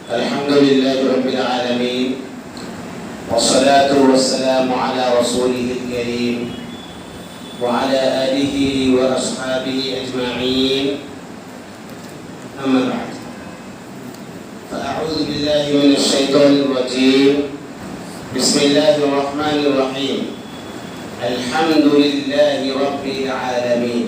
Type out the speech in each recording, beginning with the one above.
الحمد لله رب العالمين والصلاة والسلام على رسوله الكريم وعلى آله وأصحابه أجمعين. أما بعد، فأعوذ بالله من الشيطان الرجيم. بسم الله الرحمن الرحيم. الحمد لله رب العالمين.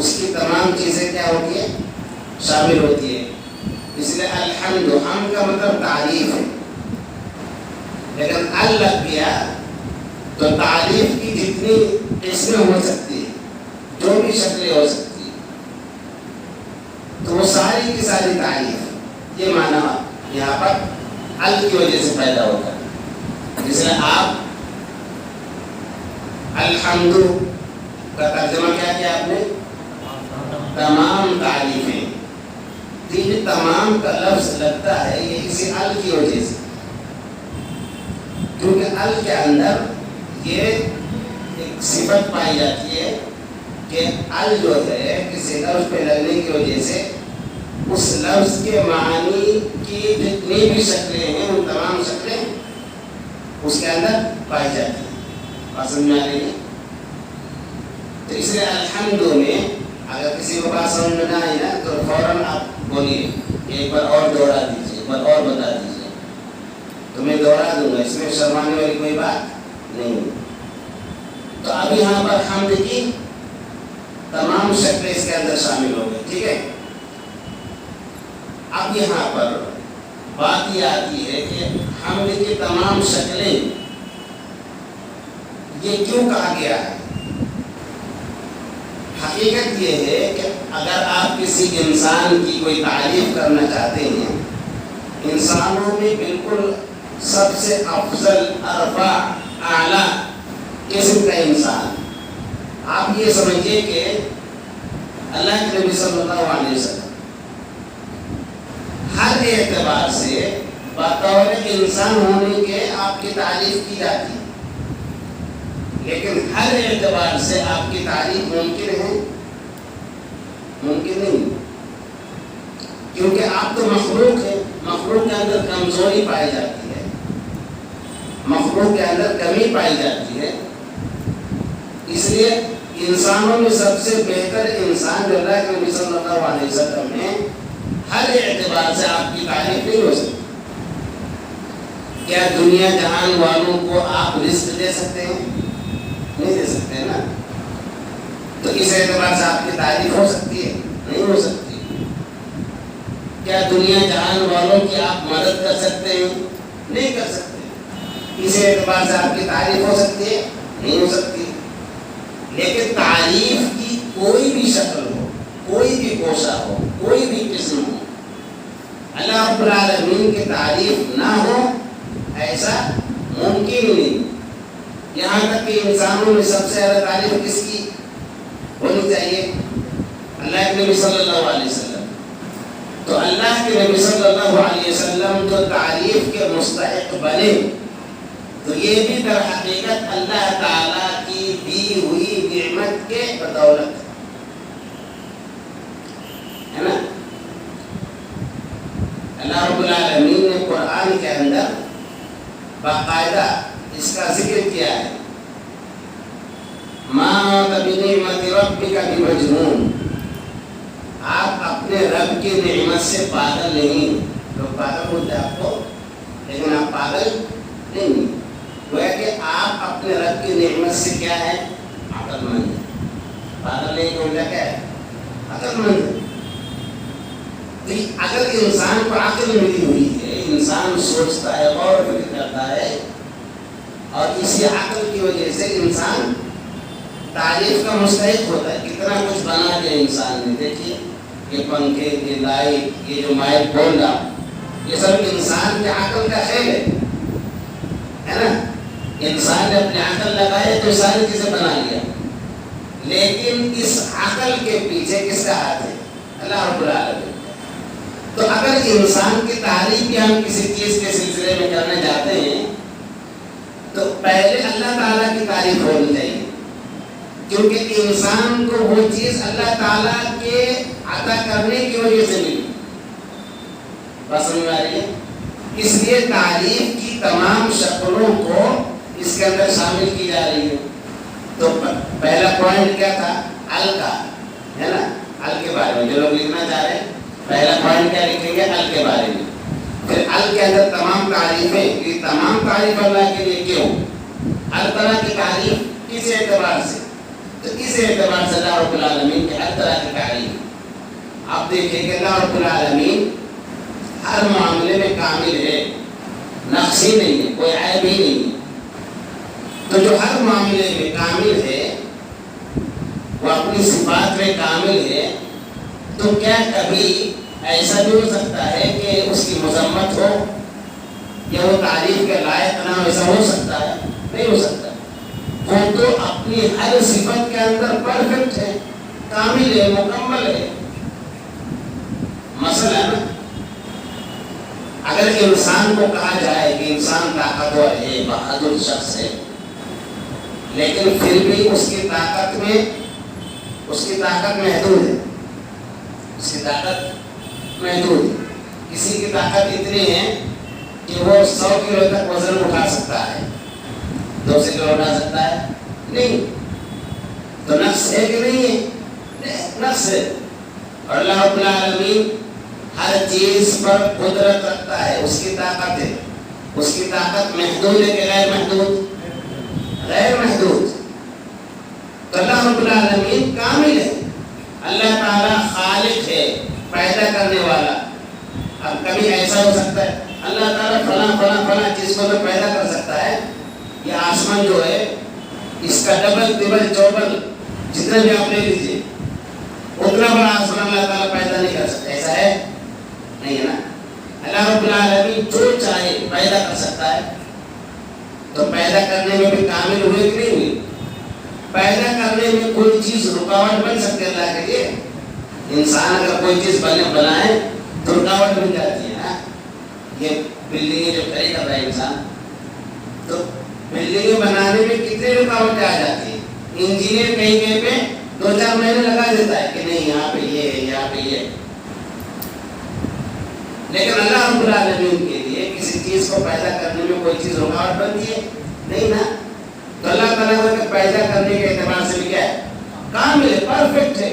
اس کی تمام چیزیں کیا ہوتی ہیں؟ شامل ہوتی ہے. اس لیے الحمد، حمد کا مطلب تعریف ہے، لیکن لگ گیا تو تعریف کی جتنی قسمیں ہو سکتی ہے، جو بھی شکلیں ہو سکتی ہے، تو وہ ساری کی ساری تعریف، یہ معنی یہاں پر کی وجہ سے پیدا ہوتا ہے. اس لیے آپ الحمد کا ترجمہ کیا کیا آپ نے؟ تمام تعریفیں. یہ تمام کا لفظ لگتا ہے یہ کسی کی وجہ سے، کیونکہ کے اندر یہ ایک صفت پائی جاتی ہے کہ جو ہے کسی لفظ پہ لگنے کی وجہ سے اس لفظ کے معنی کی جتنی بھی شکلیں ہیں ان تمام شکلیں اس کے اندر پائی جاتی ہیں. بات سمجھ میں آ رہی ہے؟ تو اس لیے الحمد میں اگر کسی کو بات سمجھ میں نہ آئی نا تو فوراً آپ بولیے، ایک بار اور دوہرا دیجیے، ایک بار اور بتا دیجیے، تو میں دوہرا دوں گا، اس میں شرمانے والی کوئی بات نہیں. تو اب یہاں پر حمد کی تمام شکلیں اس کے اندر شامل ہو گئی. ٹھیک ہے، اب یہاں پر بات یہ آتی ہے کہ حمد کی تمام شکلیں یہ کیوں کہا گیا ہے؟ حقیقت یہ ہے کہ اگر آپ کسی انسان کی کوئی تعریف کرنا چاہتے ہیں، انسانوں میں بالکل سب سے افضل، ارفع، اعلیٰ قسم کا انسان، آپ یہ سمجھیے کہ اللہ کے نبی صلی اللہ علیہ وسلم ہر اعتبار سے بطور انسان ہونے کے آپ کی تعریف کی جاتی ہے، لیکن ہر اعتبار سے آپ کی تعریف ممکن ہے؟ ممکن نہیں، کیونکہ آپ تو مخلوق ہیں. مخلوق کے اندر کمزوری پائی جاتی ہے، مخلوق کے اندر کمی پائی جاتی ہے. اس لیے انسانوں میں سب سے بہتر انسان جو اللہ کے نبی صلی اللہ علیہ وسلم ہے، ہر اعتبار سے آپ کی تعریف نہیں ہو سکتی. کیا دنیا جہان والوں کو آپ رزق دے سکتے ہیں؟ نہیں دے سکتے نا. تو اس اعتبار سے آپ کی تعریف ہو سکتی ہے؟ نہیں ہو سکتی. کیا دنیا جہان والوں کی آپ مدد کر سکتے ہیں؟ نہیں کر سکتے. اس اعتبار سے آپ کی تعریف ہو سکتی ہے؟ نہیں ہو سکتی. لیکن تعریف کی کوئی بھی شکل ہو، کوئی بھی گوشہ ہو، کوئی بھی قسم ہو، اللہ رب العالمین کی تعریف نہ ہو ایسا ممکن ہی نہیں. یہاں تک کہ انسانوں میں سب سے زیادہ تعریف کس کی ہونی چاہیے؟ اللہ کے نبی صلی اللہ علیہ وسلم. تو اللہ کے نبی صلی اللہ علیہ وسلم جو تعریف کے مستحق بنے، تو یہ بھی در حقیقت اللہ تعالیٰ کی دی ہوئی نعمت کے بدولت ہے نا. اللہ رب العالمین نے قرآن کے اندر باقاعدہ اس کا ذکر کیا ہے، ما بنعمت ربک بمجنون. آپ اپنے رب کی نعمت سے پاگل نہیں. لوگ پاگل ہوتے ہیں آپ کو، لیکن آپ پاگل نہیں. گویا کہ آپ اپنے رب کی نعمت سے کیا ہے؟ عقل مند. پاگل نہیں کہ الٹا کیا ہے؟ عقل مند. اگر انسان کو عقل ملی ہوئی ہے، انسان سوچتا ہے، غور و فکر کرتا ہے، اور اسی عقل کی وجہ سے انسان تعریف کا مستحق ہوتا ہے. کتنا کچھ بنا دیا انسان نے. دیکھیے یہ پنکھے، یہ لائٹ، یہ جو مائک بول رہا، یہ سب انسان کے عقل کا کھیل ہے نا. انسان نے اپنے عقل لگائے تو ساری چیزیں بنا لیا، لیکن اس عقل کے پیچھے کس کا ہاتھ ہے؟ اللہ رب العالمین. تو اگر انسان کی تعریف بھی ہم کسی چیز کے سلسلے میں کرنے جاتے ہیں تو پہلے اللہ تعالیٰ کی تعریف ہونی چاہیے، کیونکہ انسان کو وہ چیز اللہ تعالیٰ کے عطا کرنے کی وجہ سے ملی. بات سمجھ میں آ رہی ہے؟ اس لیے تعریف کی تمام شکلوں کو اس کے اندر شامل کی جا رہی ہے. تو پہلا پوائنٹ کیا تھا؟ ال کا ہے نا. ال کے بارے میں جو لوگ لکھنا چاہ رہے ہیں، پہلا پوائنٹ کیا لکھیں گے؟ ال کے بارے میں. پھر ال کے اندر تمام تعریفیں، یہ تمام تعریف اللہ کے لیے کیوں؟ ہر طرح کی تعریف کس اعتبار سے؟ تو اس اعتبار سے اللہ رب العالمین کی ہر طرح کی تعریف آپ دیکھیں کہ اللہ رب العالمین ہر معاملے میں کامل ہے، نقص ہی نہیں ہے، کوئی عیب ہی نہیں ہے۔ تو جو ہر معاملے میں کامل ہے، وہ اپنی صفات میں کامل ہے، تو کیا کبھی ایسا بھی ہو سکتا ہے کہ اس کی مذمت ہو یا وہ تعریف کے لائق نہ ہو؟ ایسا ہو سکتا ہے؟ نہیں ہو سکتا۔ وہ تو اپنی ہر صفت کے اندر پرفیکٹ ہے، کامل ہے، مکمل ہے۔ مسئلہ ہے نا، اگر انسان کو کہا جائے کہ انسان طاقتور ہے، بہادر شخص ہے، لیکن پھر بھی اس کی طاقت محدود ہے، اس کی طاقت محدود ہے۔ کسی کی طاقت اتنی ہے کہ وہ 100 کلو تک وزن اٹھا سکتا ہے، 200 کلو اٹھا سکتا ہے؟ نہیں۔ تو نقص ہے کہ نہیں ہے؟ نقص ہے۔ اور اللہ رب العالمین ہر چیز پر قدرت رکھتا ہے، اس کی طاقت ہے۔ اس کی طاقت محدود ہے کہ غیر محدود؟ غیر محدود۔ تو اللہ رب العالمین کامل ہے۔ اللہ تعالیٰ خالق ہے، پیدا کرنے والا۔ اب کبھی ایسا ہو سکتا ہے اللہ تعالیٰ فلاں چیز کو تو پیدا کر سکتا ہے، یہ آسمان جو ہے اس کا ڈبل ٹربل چوبل جتنا بھی آپ لے لیجیے، اتنا بڑا آسمان اللہ تعالیٰ پیدا نہیں کر سکتا، ایسا ہے؟ نہیں ہے نا۔ اللہ رب العالمین جو چاہے پیدا کر سکتا ہے۔ تو پیدا کرنے میں بھی کامل ہوئے کہ نہیں ہوئے؟ پیدا کرنے میں کوئی چیز رکاوٹ بن سکتی ہے اللہ کے لیے؟ انسان اگر کوئی چیز بنائے تو رکاوٹ بن جاتی ہے نا۔ یہ بلڈنگیں جو کھڑی کر رہا ہے انسان، تو بلڈنگیں بنانے میں کتنی رکاوٹیں آ جاتی ہیں؟ انجینئر کہیں پہ 2-4 مہینے لگا دیتا ہے کہ نہیں یہاں پہ یہ ہے، یہاں پہ یہ۔ لیکن اللہ رب العالمین کے لیے کسی چیز کو پیدا کرنے میں کوئی چیز رکاوٹ بنتی ہے؟ نہیں نا۔ تو اللہ تعالیٰ کے پیدا کرنے کے اعتبار سے بھی کیا ہے؟ کامل ہے، پرفیکٹ ہے۔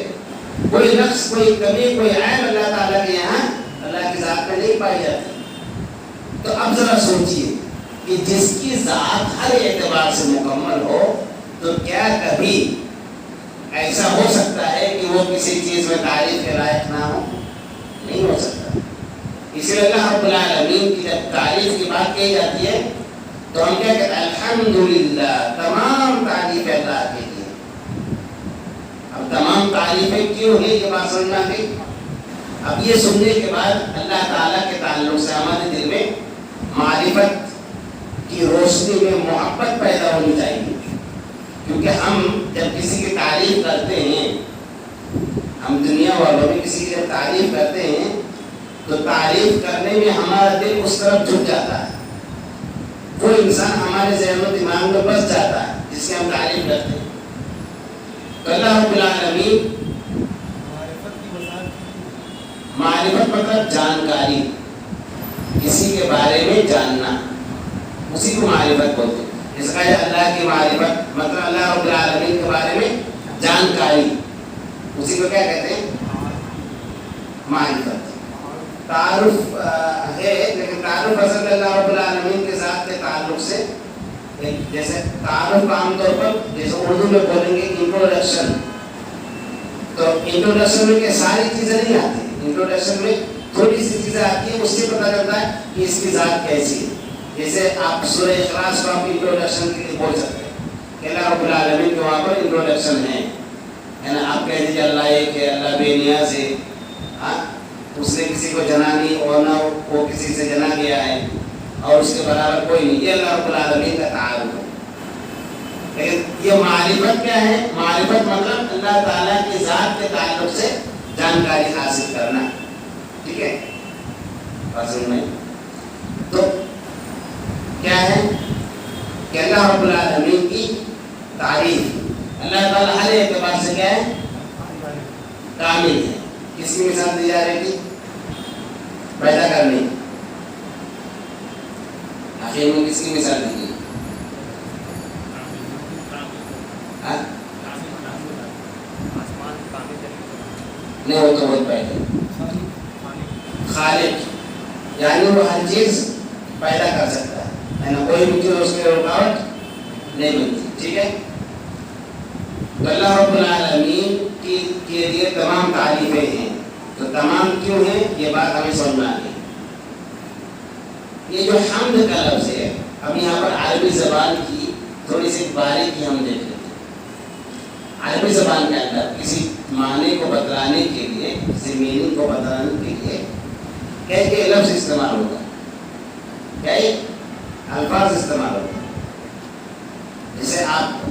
کوئی نقص، کوئی کمی، کوئی عیب اللہ تعالیٰ کے یہاں اللہ کی ذات میں نہیں پائی جاتی۔ تو اب ذرا سوچیے کہ جس کی ذات ہر اعتبار سے مکمل ہو، تو کیا کبھی ایسا ہو سکتا ہے کہ وہ کسی چیز میں تعریف کے لائق نہ ہو؟ نہیں ہو سکتا۔ اسی لیے اللہ رب العالمین کی جب تعریف کی بات کہی جاتی ہے تو ہم کیا کہتے ہیں؟ الحمدللہ، تمام تعریف اللہ کے لیے۔ اب تمام تعریفیں کیوں ہیں یہ بات سمجھنا ہے۔ اب یہ سننے کے بعد اللہ تعالیٰ کے تعلق سے ہمارے دل میں معرفت کی روشنی میں محبت پیدا ہونی چاہیے، کیونکہ ہم جب کسی کی تعریف کرتے ہیں، ہم دنیا والوں میں کسی کی جب تعریف کرتے ہیں تو تعریف کرنے میں ہمارا دل اس طرف جھک جاتا ہے۔ وہ انسان ہمارے ذہن و دماغ میں بس جاتا ہے جس کی ہم تعریف کرتے ہیں۔ تو اللہ رب العالمین معرفت مطلب جانکاری، کسی کے بارے میں جاننا، اسی کو معرفت بولتے ہیں۔ اس کا اللہ کی معرفت مطلب اللہ رب العالمین کے بارے میں جانکاری، اسی کو کیا کہتے ہیں؟ معرفت۔ تعارف ہے، لیکن تعارف اصل اللہ رب العالمین کے ذات کے تعلق سے، جیسے تعارف عام طور پر جیسے اردو میں بولیں گے انٹروڈکشن، تو انٹروڈکشن میں ساری چیزیں نہیں آتی، انٹروڈکشن میں تھوڑی سی چیزیں آتی ہیں، اس سے پتہ چلتا ہے کہ اس کی ذات کیسی ہے۔ جیسے آپ سورہ اخلاص کو آپ انٹروڈکشن کے لیے بول سکتے ہیں کہ اللہ رب العالمین کے وہاں پر انٹروڈکشن ہے نا۔ آپ کہہ دیجیے اللہ ایک ہے، اللہ بے نیاز ہے، اس نے کسی کو جنا نہیں اور نہ وہ کسی سے جنا گیا ہے اور اس کے برابر کوئی نہیں، یہ اللہ رب العالمین کا تعارف ہے۔ لیکن یہ معرفت کیا ہے؟ معرفت مطلب اللہ تعالیٰ کی ذات کے تعلق سے جانکاری حاصل کرنا، ٹھیک ہے؟ فصل میں تو کیا ہے کہ اللہ رب العالمین کی تعریف، اللہ تعالیٰ ہر اعتبار سے کیا ہے؟ کامل ہے۔ کس کی مثال دی جا رہی تھی؟ پیدا کرنے، آخر میں کس کی مثال دی گئی؟ نہیں، وہ تو بہت پہلے خالق، یعنی وہ ہر چیز پیدا کر سکتا ہے نا، کوئی بھی چیز اس کے رکاوٹ نہیں بنتی، ٹھیک ہے؟ تو اللہ رب العالمین کے لیے تمام تعریفیں ہیں. تو تمام کیوں ہیں یہ بات ہمیں سمجھنا ہے. یہ جو حمد کا لفظ ہے اب یہاں پر عربی زبان کی تھوڑی سی باریکی ہم دیکھ لیتے ہیں. عربی زبان کے اندر کسی معنی کو بتلانے کے لیے کسی میننگ کو بتلانے کے لیے کئی لفظ استعمال ہوتا ہے, کئی الفاظ استعمال ہوتا ہے. جیسے آپ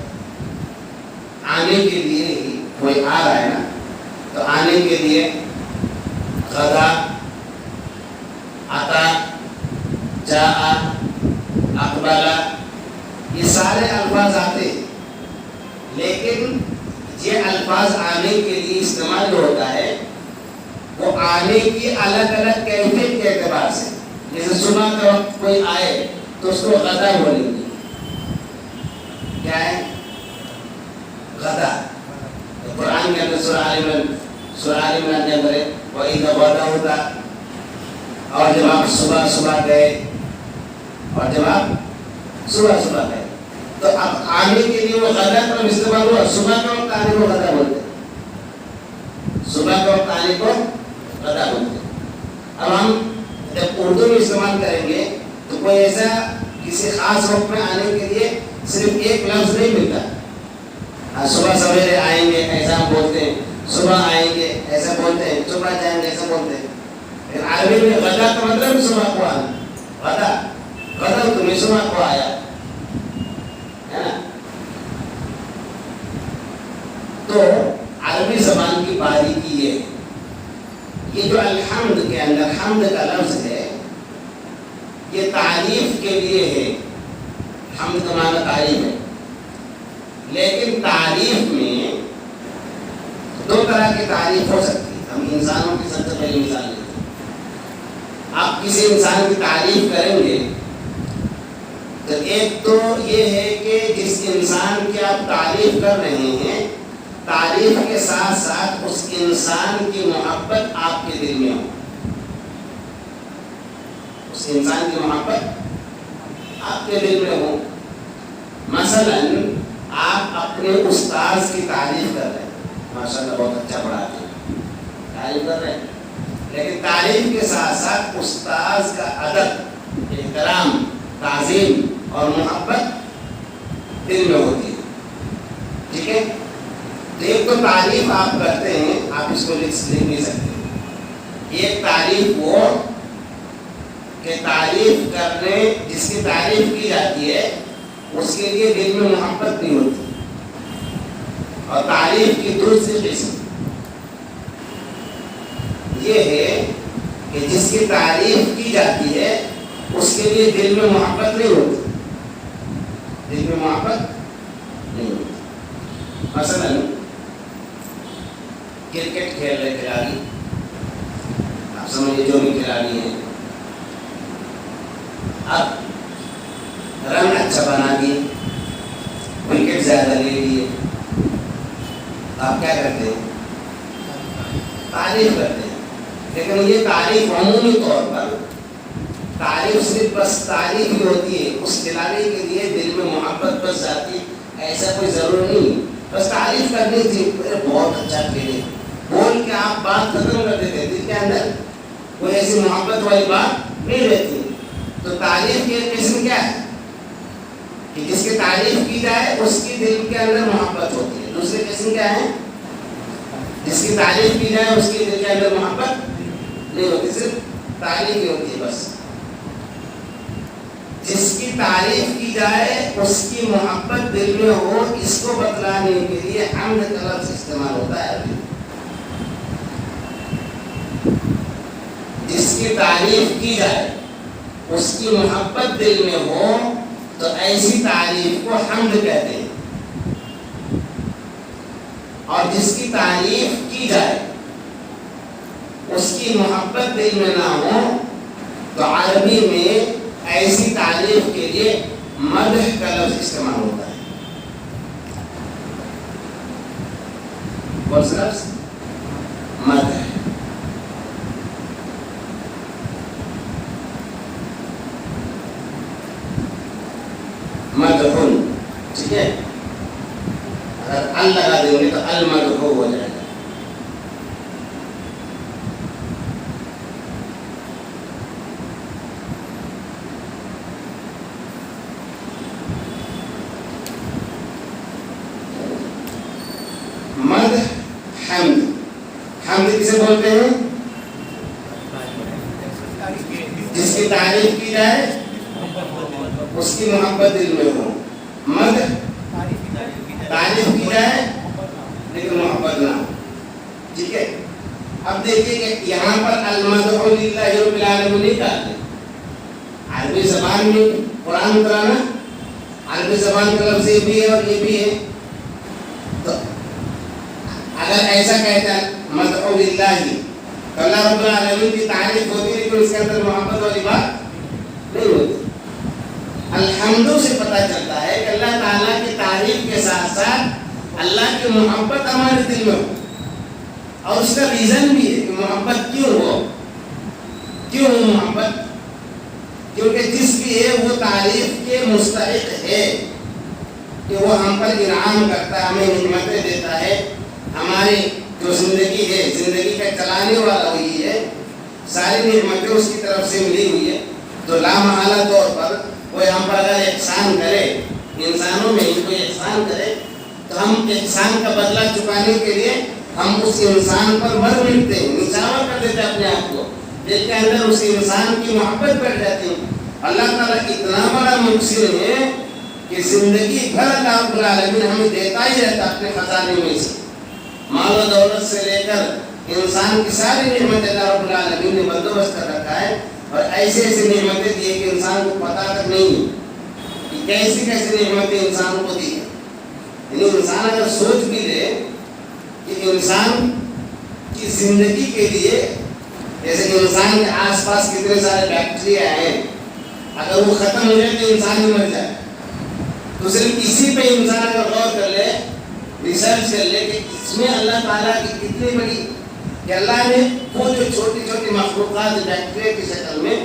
آنے کے لیے ہی کوئی آ رہا ہے نا, تو آنے کے لیے غدا, عطا, جاء, اقبلا, یہ سارے الفاظ آتے ہیں. لیکن یہ الفاظ آنے کے لیے استعمال جو ہوتا ہے وہ آنے کی الگ الگ کیفیت کے اعتبار سے. جیسے صبح کا وقت کوئی آئے تو اس کو غدا بولیں گے. کیا ہے غدا؟ قرآن کے اندر سورہ آل عمران کے اندر ہے وَإِذَا غَدَوْتَ, اور جب آپ صبح گئے, اور جب آپ صبح گئے تو اب آنے کے لیے وہ غدا کا استعمال ہوا. صبح کے وقت آنے کو غدا بولتے ہیں, صبح کے وقت آنے کو غدا بولتے ہیں. اب ہم جب اردو میں استعمال کریں گے تو کوئی ایسا کسی خاص وقت میں آنے کے لیے صرف ایک لفظ نہیں ملتا. صبح سویرے آئیں گے ایسا ہم بولتے ہیں, صبح آئیں گے ایسا بولتے ہیں, صبح جائیں گے ایسا بولتے ہیں. لیکن عربی میں غدا کا مطلب صبح کو آنا. غدا تمہیں صبح کو آیا ہے نا. تو عربی زبان کی باریکی یہ ہے, یہ جو الحمد کے اندر حمد کا لفظ ہے یہ تعریف کے لیے ہے. حمد کا معنی تعریف ہے, لیکن تعریف میں دو طرح کی تعریف ہو سکتی ہے. ہم انسانوں کی سب سے پہلی مثال لیتے ہیں. آپ کسی انسان کی تعریف کریں گے تو ایک تو یہ ہے کہ جس انسان کی آپ تعریف کر رہے ہیں تعریف کے ساتھ ساتھ اس انسان کی محبت آپ کے دل میں ہو. اس انسان کی محبت آپ کے دل میں ہو. مثلا آپ اپنے استاذ کی تعریف کر رہے ہیں, ماشاءاللہ بہت اچھا پڑھاتے ہیں, تعریف کر رہے ہیں, لیکن تعریف کے ساتھ ساتھ استاذ کا ادب, احترام, تعظیم اور محبت دل میں ہوتی ہے. ٹھیک ہے, تو ایک تو تعریف آپ کرتے ہیں, آپ اس کو لکھ نہیں سکتے. ایک تعریف وہ کہ تعریف کرنے جس کی تعریف کی جاتی ہے اس کے لیے دل میں محبت نہیں ہوتی. اور تعریف کی دوسری قسم یہ ہے کہ جس کی تعریف کی جاتی ہے اس کے لیے دل میں محبت نہیں ہوتی. دل میں محبت نہیں ہوتی. مثلا کرکٹ کھیل رہے کھلاڑی, آپ سمجھے جو بھی کھلاڑی ہیں, اب رنگ اچھا بنا دیے, وکٹ زیادہ لے لیے, آپ کیا کرتے ہیں؟ تعریف کرتے ہیں. لیکن یہ تعریف عمومی طور پر تعریف صرف بس تعریف ہی ہوتی ہے. اس کھلاڑی کے لیے دل میں محبت بس جاتی, ایسا کوئی ضرور نہیں. بس تعریف کرنی تھی, بہت اچھا کھیلے بول کے آپ بات ختم کر دیتے. دل کے اندر کوئی ایسی محبت والی بات نہیں رہتی. تو تعریف کی قسم کیا ہے کہ جس کی تعریف کی جائے اس کی دل کے اندر محبت ہوتی ہے. دوسری قسم کیا ہے؟ جس کی تعریف کی جائے اس کی دل کے اندر محبت نہیں ہوتی, صرف تعریف ہی ہوتی ہے بس. جس کی تعریف کی جائے اس کی محبت دل میں ہو, اس کو بتلانے کے لیے حمد کا لفظ استعمال ہوتا ہے. جس کی تعریف کی جائے اس کی محبت دل میں ہو تو ایسی تعریف کو حمد کہتے ہیں. اور جس کی تعریف کی جائے اس کی محبت دل میں نہ ہو تو عربی میں ایسی تعریف کے لیے مدح کا لفظ استعمال ہوتا ہے. کون سا لفظ؟ مدح. مدحن, ٹھیک ہے. اگر ال لگا حمد. حمد کسے بولتے ہیں؟ جس کی تعریف کی جائے اس کی محبت دل میں ہو. مد تعریف کی جائے لیکن محبت نہ ہو. ٹھیک ہے. اب دیکھیے کہ یہاں پر المدح للہ رب العالمین نہیں کہتے. عربی زبان میں قرآن اترا نا، عربی زبان کا لفظ یہ بھی ہے اور یہ بھی ہے. تو اگر ایسا کہتا ہے مدح للہ تو اللہ رب العالمین کی تعریف ہوتی ہے لیکن اس کے اندر محبت والی بات نہیں ہوتی. الحمد سے پتہ چلتا ہے کہ اللہ تعالیٰ کی تعریف کے ساتھ ساتھ اللہ کی محبت ہمارے دل میں ہو. اور اس کا ریزن بھی ہے کہ محبت کیوں ہو. کیوں ہو محبت؟ کیونکہ جس کی ہے وہ تعریف کے مستحق ہے کہ وہ ہم پر انعام کرتا ہے، ہمیں نعمتیں دیتا ہے. ہماری جو زندگی ہے، زندگی کا چلانے والا وہی ہے. ساری نعمتیں اس کی طرف سے ملی ہوئی ہے. تو لامحالہ طور پر کوئی ہم پر اگر احسان کرے، انسانوں میں ہی کوئی احسان کرے، تو ہم احسان کا بدلہ چکانے کے لیے ہم اس انسان پر مر مٹتے ہیں، نچاور کر دیتے اپنے آپ کو. دل کے اندر اس انسان کی محبت بڑھ جاتی ہے. اللہ تعالیٰ اتنا بڑا محسن ہے کہ زندگی بھر اللہ رب العالمین ہمیں دیتا ہی رہتا اپنے خزانے میں سے. مال و دولت سے لے کر انسان کی ساری نعمتیں اللہ رب العالمین نے بندوبست کر رکھا ہے. اور ایسے ایسے نعمتیں دی کہ انسان کو پتہ تک نہیں ہے کہ کیسی کیسی نعمتیں انسان کو دی ہے. یعنی انسان اگر سوچ بھی لے کہ انسان کی زندگی کے لیے، جیسے کہ انسان کے آس پاس کتنے سارے بیکٹیریا ہیں، اگر وہ ختم ہو جائے تو انسان ہی مر جائے. تو صرف اسی پہ انسان اگر غور کر لے، ریسرچ کر لے کہ اس میں اللہ تعالیٰ کی کتنی بڑی، کہ اللہ نے وہ جو چھوٹی چھوٹی مخلوقات بیکٹیریا کی شکل میں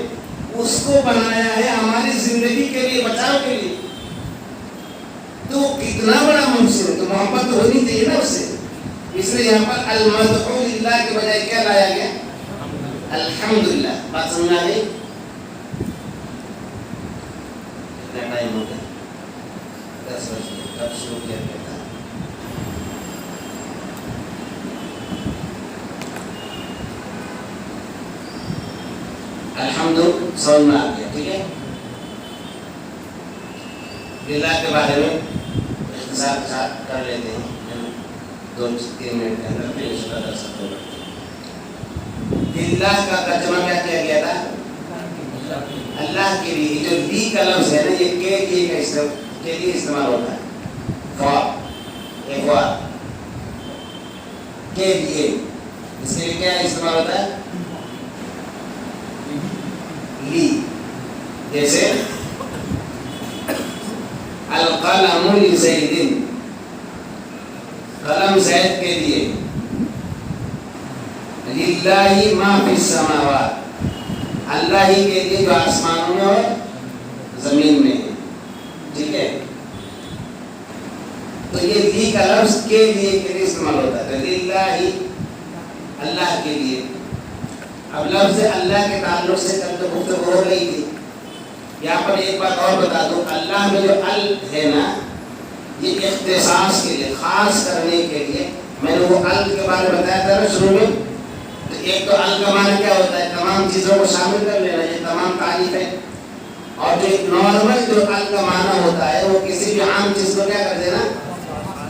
اس کو بنایا ہے ہماری زندگی کے لیے، بچاؤ کے لیے. تو وہ کتنا بڑا محسن ہے. تو محبت تو ہونی چاہیے نا اس سے. اس لیے یہاں پر المدح للہ کے بجائے کیا لایا گیا؟ الحمدللہ. بات سمجھ آ گئی؟ کتنا ٹائم ہو گیا؟ 10 بجے. کب شروع کیا گیا تھا؟ الحمد سمجھ میں آ گیا. ٹھیک ہے. للہ کے بارے میں اختصار کے ساتھ کر لیتے ہیں 2-3 منٹ کے اندر، پھر اس کا درس ہوگا. للہ کا ترجمہ کیا کیا گیا تھا؟ اللہ کے لیے. جو لی کا لفظ ہے نا، یہ کے لیے استعمال ہوتا ہے. کے لیے، اس کے لیے کیا استعمال ہوتا ہے؟ لی. جیسے القلم لزید، قلم زید کے لیے. للہ ما فی السماوات، اللہ ہی کے لیے جو آسمانوں میں اور زمین میں ہے. ٹھیک ہے. تو یہ لی کا لفظ کے لیے استعمال ہوتا ہے. للہ ہی، اللہ کے لیے. اب لفظ اللہ کے تعلق سے کل تو گفتگو ہو رہی تھی. یہاں پر ایک بات اور بتا دوں، اللہ میں جو ال ہے نا، یہ اختصاص کے لیے، خاص کرنے کے لیے. میں نے وہ ال کے بارے میں بتایا تھا نا شروع میں. تو ایک تو ال کا معنی کیا ہوتا ہے؟ تمام چیزوں کو شامل کر لینا، یہ تمام تعریف ہے. اور جو ایک نارمل جو ال کا معنی ہوتا ہے، وہ کسی بھی عام چیز کو کیا کر دینا؟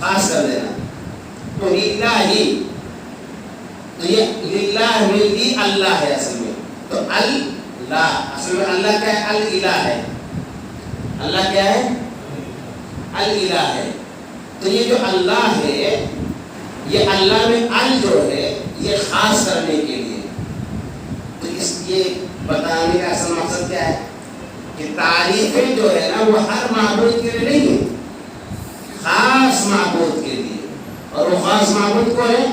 خاص کر دینا. تو للہ ہی، تو یہ للہ میں بھی اللہ ہے اصل میں. تو اللہ، اصل میں اللہ کیا ہے؟ الالہ ہے. اللہ کیا ہے؟ الالہ ہے. تو یہ جو اللہ ہے، یہ اللہ میں ال جو ہے یہ خاص کرنے کے لیے. تو اس یہ بتانے کا اصل مقصد کیا ہے کہ تعریفیں جو ہے نا وہ ہر معبود کے لیے نہیں ہے، خاص معبود کے لیے. اور وہ خاص معبود کون ہے؟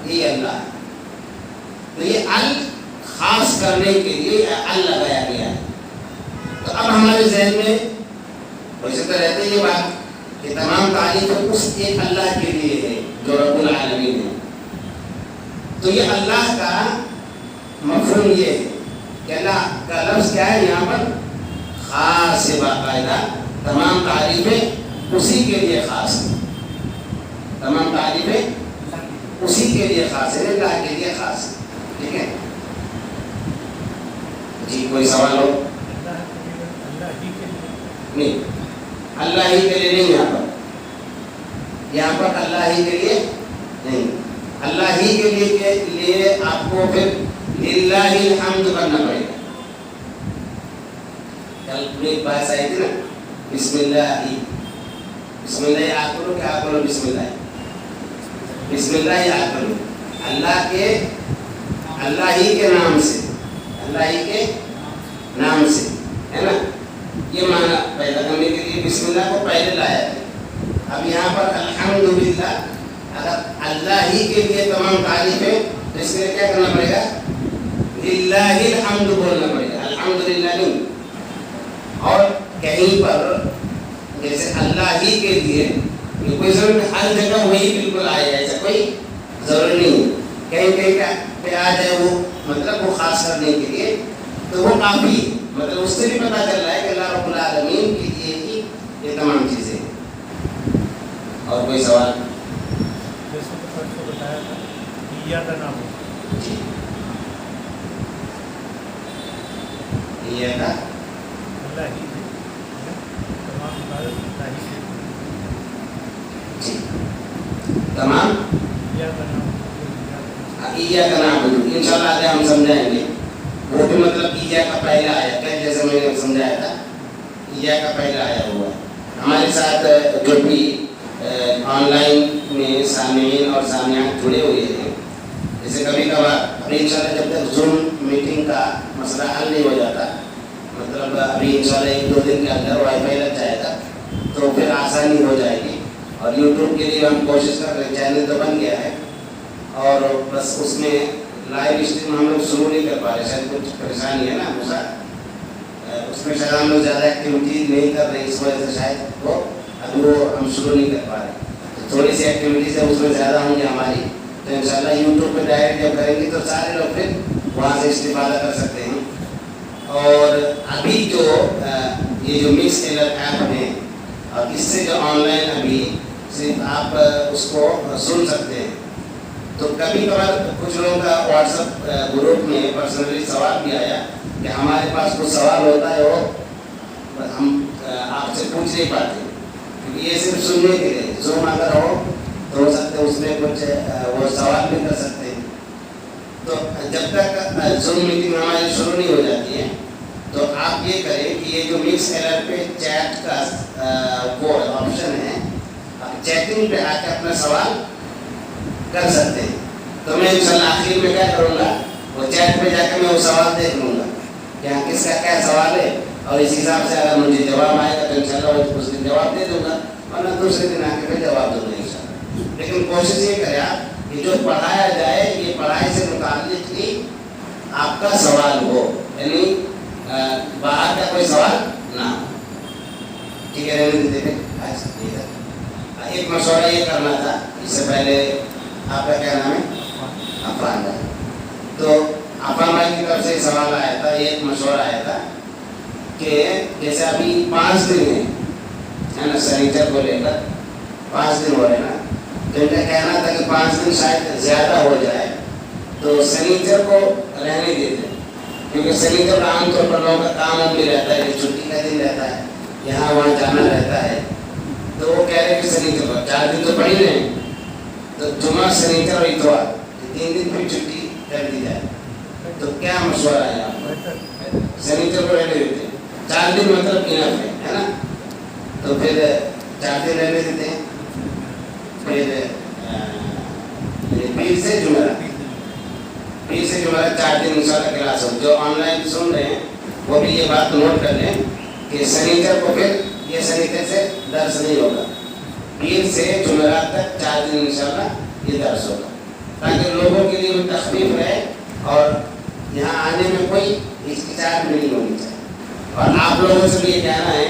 یہ اللہ ہے. تو یہ ال خاص کرنے کے لیے ال لگایا گیا ہے. تو اب ہمارے ذہن میں ویسے تو رہتے یہ بات کہ تمام تعریف اس ایک اللہ کے لیے ہے جو رب العالمین ہے. تو یہ اللہ کا مفہوم یہ ہے کہ اللہ کا لفظ کیا ہے یہاں پر؟ خاص ہے. باقاعدہ تمام تعریفیں اسی کے لیے خاص ہیں. تمام تعریفیں اسی کے لیے خاص ہے، اللہ کے لیے خاص ہے. ٹھیک ہے جی، کوئی سوال ہو؟ اللہ ہی کے لیے نہیں، اللہ ہی کے لیے نہیں، یہاں پر اللہ ہی کے لیے نہیں. اللہ ہی کے لیے آپ کو پھر للہ الحمد کرنا پڑے گا. کل پوری بات آئی تھی نا، بسم اللہ بسم اللہ یاد کرو، کیا کرو؟ بسم اللہ یاد کرو. اللہ ہی کے نام سے، اللہ ہی کے نام سے، ہے نا. یہ معنی پیدا کرنے کے لیے بسم اللہ کو پہلے لایا ہے. اب یہاں پر الحمدللہ، اگر اللہ ہی کے لیے تمام تعریف ہے تو اس کے لیے کیا کرنا پڑے گا؟ للہ الحمد بولنا پڑے گا، الحمدللہ نہیں. اور کہیں پر جیسے اللہ ہی کے لیے کوئی ضرورت ہر جگہ وہی بالکل آئے، ایسا کوئی ضروری نہیں ہے. کہیں پہ آ جائے وہ مطلب وہ خاص کرنے کے لیے تو وہ کافی، مطلب اس سے بھی پتہ چل رہا ہے کہ اللہ رب العالمین کے لیے ہی یہ تمام چیزیں ہیں. اور کوئی سوال؟ جیسے کہ پرسوں بتایا تھا یا کا نام ہو جی، یہ کا اللہ ہی ہے، تمام عبادت اللہ ہی سے، جی تمام یا کا نام اییا کا نام ہے. انشاءاللہ آگے ہم سمجھائیں گے وہ بھی مطلب اییا کا پہلا آیا کیا، جیسے میں نے سمجھایا تھا اییا کا پہلا آیا ہوا ہے. ہمارے ساتھ جو بھی آن لائن میں سامعین اور سامعات جڑے ہوئے ہیں، جیسے کبھی کبھار ابھی انشاءاللہ جب تک زوم میٹنگ کا مسئلہ حل نہیں ہو جاتا، مطلب ابھی انشاءاللہ 1-2 دن کے اندر وائی فائی لگ جائے گا تو پھر آسانی ہو جائے گی. اور یوٹیوب کے لیے ہم کوشش کر رہے ہیں، چینل تو بن گیا ہے اور بس اس میں لائیو اسٹریم ہم لوگ شروع نہیں کر پا رہے، شاید کچھ پریشانی ہے نا موسیٰ، اس میں شاید ہم لوگ زیادہ ایکٹیویٹی نہیں کر رہے، اس وجہ سے شاید ابھی وہ ہم شروع نہیں کر پا رہے. تھوڑی سی ایکٹیویٹیز ہے اس میں زیادہ ہوں گی ہماری، تو انشاءاللہ یوٹیوب پہ ڈائریکٹ جب کریں گے تو سارے لوگ پھر وہاں سے استفادہ کر سکتے ہیں. اور ابھی جو یہ جو مکس ایلر ایپ ہے، اور اس سے جو آن لائن ابھی صرف آپ اس کو سن سکتے ہیں. تو کبھی کبھار کچھ لوگوں کا واٹس ایپ گروپ میں پرسنلی سوال بھی آیا کہ ہمارے پاس کچھ سوال ہوتا ہے وہ ہم آپ سے پوچھ نہیں پاتے، کیونکہ یہ صرف سننے کے لیے. زوم اگر ہو تو ہو سکتے اس میں کچھ وہ سوال بھی کر سکتے ہیں. تو جب تک زوم میٹنگ ہماری شروع نہیں ہو جاتی ہے تو آپ یہ کریں کہ یہ جو مکس ایلر پہ چیٹ کا وہ آپشن ہے، چیٹنگ پہ آ کے اپنا سوال کر سکتے ہیں. تو میں انشاءاللہ آخر میں کیا کروں گا، وہ چیٹ پہ جا کے میں وہ سوال دیکھ لوں گا کہ ہاں کس کا کیا سوال ہے، اور اس حساب سے اگر مجھے جواب آئے گا تو انشاءاللہ اس دن جواب دے دوں گا، ورنہ دوسرے دن آ کے پھر جواب دوں گا انشاءاللہ. لیکن کوشش یہ کریں آپ کہ جو پڑھایا جائے یہ پڑھائی سے متعلق ہی آپ کا سوال ہو، یعنی باہر کا کوئی سوال نہ ہو. ٹھیک ہے، رہنے دیتے ہیں. ایک مشورہ یہ کرنا تھا اس سے پہلے، آپ کا کیا نام ہے؟ عفان بھائی. تو عفان بھائی کی طرف سے سوال آیا تھا، ایک مشورہ آیا تھا کہ جیسے ابھی 5 دن ہے نا سنیچر کو لے کر 5 دن ہو رہے نا، تو ان کا کہنا تھا کہ 5 دن شاید زیادہ ہو جائے تو سنیچر کو رہنے دیتے، کیونکہ سنیچر عام طور پر لوگوں کا کام بھی رہتا ہے، چھٹی کا دن رہتا ہے، یہاں وہاں جانا رہتا ہے. تو وہ کہہ رہے کہ سنیچر پر 4 دن تو پڑھ ہی رہے ہیں، تو جمعہ سنیچر اور اتوار 3 دن پھر چھٹی کر دی جائے. تو کیا مشورہ ہے آپ کو؟ سنیچر کو رہنے دیتے ہیں 4 دن، مطلب انف ہے نا. تو پھر 4 دن رہنے دیتے ہیں، پھر پیر سے جمعرات 4 دن انشاءاللہ کلاس ہو. جو آن لائن سن رہے ہیں وہ بھی یہ بات نوٹ کر لیں کہ سنیچر کو پھر یہ سنیچر سے درس نہیں ہوگا، پیر سے جمعرات تک 4 دن انشاءاللہ یہ درس ہوگا، تاکہ لوگوں کے لیے بھی تخفیف رہے اور یہاں آنے میں کوئی ہچکچاہٹ نہیں ہونی چاہیے. اور آپ لوگوں سے بھی یہ کہنا ہے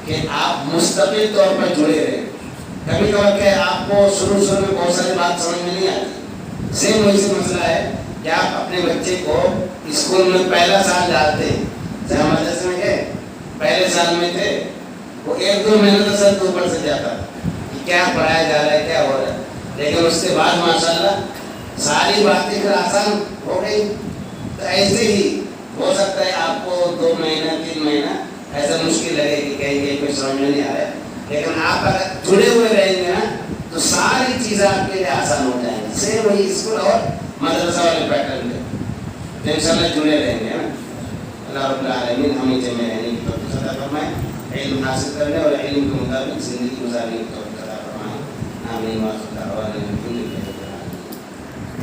کہ آپ مستقل طور پر جڑے رہیں. کبھی کبھار کہ آپ کو شروع میں بہت ساری بات سمجھ میں نہیں آتی، سیم وہی سے مسئلہ ہے کہ آپ اپنے بچے کو اسکول میں پہلا سال ڈالتے ہیں، جہاں مدرسے میں گئے پہلے سال میں تھے، وہ 1-2 مہینے تو سر اوپر سے جاتا تھا کہ کیا پڑھایا جا رہا ہے، کیا ہو رہا ہے. لیکن اس کے بعد ماشاءاللہ ساری باتیں پھر آسان ہو گئی. تو ایسے ہی ہو سکتا ہے آپ کو 2 مہینہ 3 مہینہ ایسا مشکل لگے کہ کہیں کوئی سمجھ میں نہیں آ رہا ہے، لیکن آپ اگر جڑے ہوئے رہیں گے نا تو ساری چیزیں آپ کے لیے آسان ہو جائیں گی. سیم وہی اسکول اور مدرسہ والے پیٹرن پہ تو انشاءاللہ جڑے رہیں گے نا. اللہ رب العالمین ہمیں جمع رہنے کی توفیق عطا فرمائے، علم حاصل کرنے اور علم کے مطابق زندگی گزارنے کی توفیق عطا فرمائے. آمین.